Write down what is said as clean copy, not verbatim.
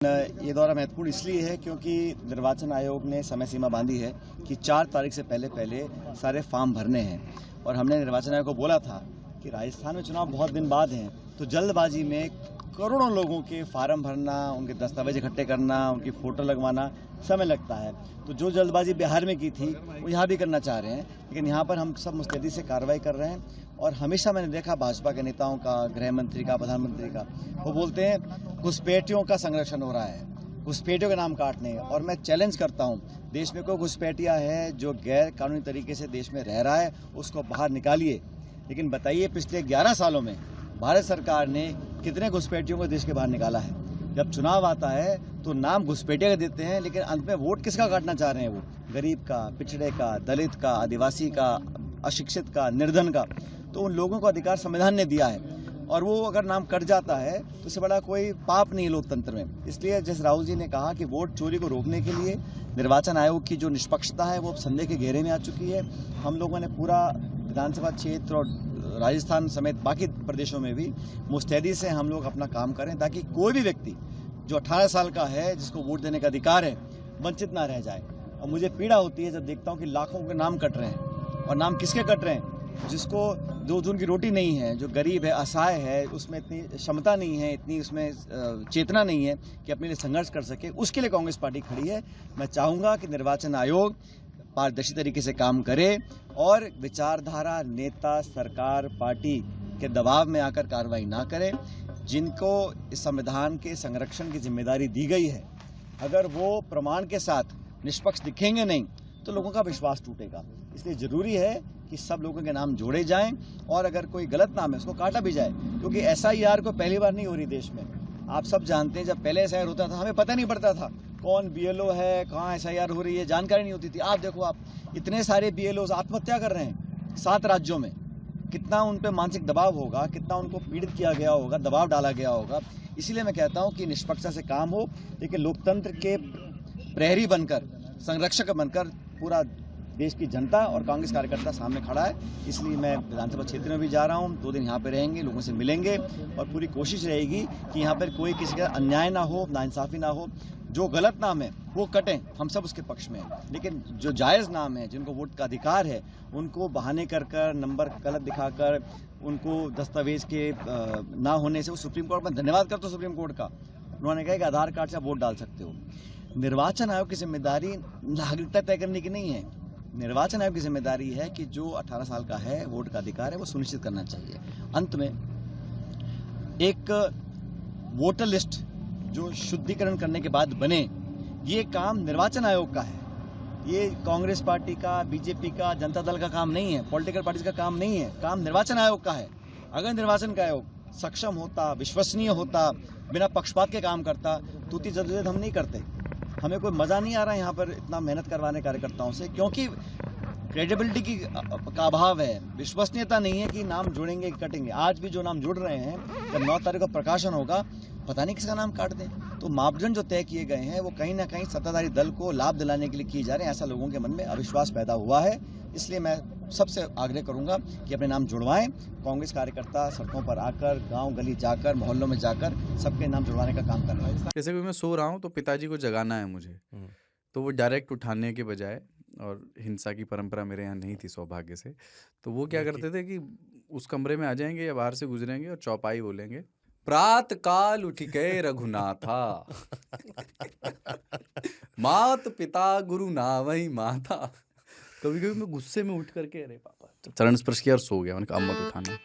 ये दौरा महत्वपूर्ण इसलिए है क्योंकि निर्वाचन आयोग ने समय सीमा बांधी है कि 4 तारीख से पहले सारे फॉर्म भरने हैं और हमने निर्वाचन आयोग को बोला था कि राजस्थान में चुनाव बहुत दिन बाद हैं, तो जल्दबाजी में करोड़ों लोगों के फार्म भरना, उनके दस्तावेज इकट्ठे करना, उनकी फोटो लगवाना समय लगता है। तो जो जल्दबाजी बिहार में की थी वो यहाँ भी करना चाह रहे हैं, लेकिन यहाँ पर हम सब मुस्तैदी से कार्रवाई कर रहे हैं। और हमेशा मैंने देखा भाजपा के नेताओं का, गृह मंत्री का, प्रधानमंत्री का, वो बोलते हैं घुसपैठियों का संरक्षण हो रहा है, घुसपैठियों के नाम काटने। और मैं चैलेंज करता हूँ, देश में कोई घुसपैठिया है जो गैर कानूनी तरीके से देश में रह रहा है, उसको बाहर निकालिए। लेकिन बताइए, पिछले 11 सालों में भारत सरकार ने कितने घुसपैठियों को देश के बाहर निकाला है? जब चुनाव आता है तो नाम घुसपैठिया का देते हैं, लेकिन अंत में वोट किसका काटना चाह रहे हैं? वो गरीब का, पिछड़े का, दलित का, आदिवासी का, अशिक्षित का, निर्धन का। तो उन लोगों को अधिकार संविधान ने दिया है और वो अगर नाम कट जाता है तो इससे बड़ा कोई पाप नहीं है लोकतंत्र में। इसलिए जैसे राहुल जी ने कहा कि वोट चोरी को रोकने के लिए निर्वाचन आयोग की जो निष्पक्षता है वो संदेह के घेरे में आ चुकी है। हम लोगों ने पूरा विधानसभा क्षेत्र और राजस्थान समेत बाकी प्रदेशों में भी मुस्तैदी से हम लोग अपना काम करें, ताकि कोई भी व्यक्ति जो 18 साल का है, जिसको वोट देने का अधिकार है, वंचित ना रह जाए। और मुझे पीड़ा होती है जब देखता हूँ कि लाखों के नाम कट रहे हैं। और नाम किसके कट रहे हैं? जिसको जो उनकी रोटी नहीं है, जो गरीब है, असहाय है, उसमें इतनी क्षमता नहीं है, इतनी उसमें चेतना नहीं है कि अपने लिए संघर्ष कर सके, उसके लिए कांग्रेस पार्टी खड़ी है। मैं चाहूँगा कि निर्वाचन आयोग पारदर्शी तरीके से काम करे और विचारधारा, नेता, सरकार, पार्टी के दबाव में आकर कार्रवाई ना करे। जिनको इस संविधान के संरक्षण की जिम्मेदारी दी गई है, अगर वो प्रमाण के साथ निष्पक्ष दिखेंगे नहीं तो लोगों का विश्वास टूटेगा। इसलिए जरूरी है कि सब लोगों के नाम जोड़े जाएं और अगर कोई गलत नाम है उसको काटा भी जाए, क्योंकि SIR को पहली बार नहीं हो रही देश में। आप सब जानते हैं, जब पहले SIR होता था हमें पता नहीं पड़ता था कौन BLO है, कहाँ SIR हो रही है, जानकारी नहीं होती थी। आप देखो, आप इतने सारे BLOs आत्महत्या कर रहे हैं 7 राज्यों में। कितना उन पर मानसिक दबाव होगा, कितना उनको पीड़ित किया गया होगा, दबाव डाला गया होगा। इसीलिए मैं कहता हूँ कि निष्पक्षता से काम हो, लेकिन लोकतंत्र के प्रहरी बनकर, संरक्षक बनकर पूरा देश की जनता और कांग्रेस कार्यकर्ता सामने खड़ा है। इसलिए मैं विधानसभा क्षेत्र में भी जा रहा हूं, 2 दिन यहां पे रहेंगे, लोगों से मिलेंगे और पूरी कोशिश रहेगी कि यहां पर कोई किसी का अन्याय ना हो, नाइंसाफी ना हो। जो गलत नाम है वो कटें, हम सब उसके पक्ष में हैं। लेकिन जो जायज़ नाम है, जिनको वोट का अधिकार है, उनको बहाने कर कर, नंबर गलत दिखाकर, उनको दस्तावेज के ना होने से, वो सुप्रीम कोर्ट में धन्यवाद करता हूं सुप्रीम कोर्ट का। उन्होंने कहा कि आधार कार्ड से आप वोट डाल सकते हो। निर्वाचन आयोग की जिम्मेदारी नागरिकता तय करने की नहीं है। निर्वाचन आयोग की जिम्मेदारी है कि जो 18 साल का है, वोट का अधिकार है, वो सुनिश्चित करना चाहिए। अंत में एक वोटर लिस्ट जो शुद्धिकरण करने के बाद बने, ये काम निर्वाचन आयोग का है। ये कांग्रेस पार्टी का, बीजेपी का, जनता दल का काम नहीं है, पॉलिटिकल पार्टीज का काम नहीं है, काम निर्वाचन आयोग का है। अगर निर्वाचन का आयोग सक्षम होता, विश्वसनीय होता, बिना पक्षपात के काम करता, तो इतनी जद्दोजहद हम नहीं करते। हमें कोई मज़ा नहीं आ रहा है यहाँ पर इतना मेहनत करवाने कार्यकर्ताओं से, क्योंकि क्रेडिबिलिटी का अभाव है, विश्वसनीयता नहीं है कि नाम जुड़ेंगे, कटेंगे। आज भी जो नाम जुड़ रहे हैं, जब 9 तारीख को प्रकाशन होगा, पता नहीं किसका नाम काट दें। तो मापदंड जो तय किए गए हैं वो कहीं ना कहीं सत्ताधारी दल को लाभ दिलाने के लिए किए जा रहे हैं। ऐसा लोगों के मन में अविश्वास पैदा हुआ है। इसलिए मैं सबसे आग्रह करूंगा कि अपने नाम जुड़वाएं। कांग्रेस कार्यकर्ता सड़कों पर आकर, गांव गली जाकर, मोहल्लों में जाकर सबके नाम जुड़वाने का काम कर रहे हैं। जैसे कि मैं सो रहा हूँ तो पिताजी को जगाना है मुझे, तो वो डायरेक्ट उठाने के बजाय, और हिंसा की परंपरा मेरे यहाँ नहीं थी सौभाग्य से, तो वो क्या करते थे कि उस कमरे में आ जाएंगे या बाहर से गुजरेंगे और चौपाई बोलेंगे, प्रात काल उठ के रघुनाथा मात पिता गुरु नावई माता। कभी कभी मैं गुस्से में उठ करके, अरे पापा, चरण स्पर्श किया और सो गया। मैंने कहा अब मत उठाना।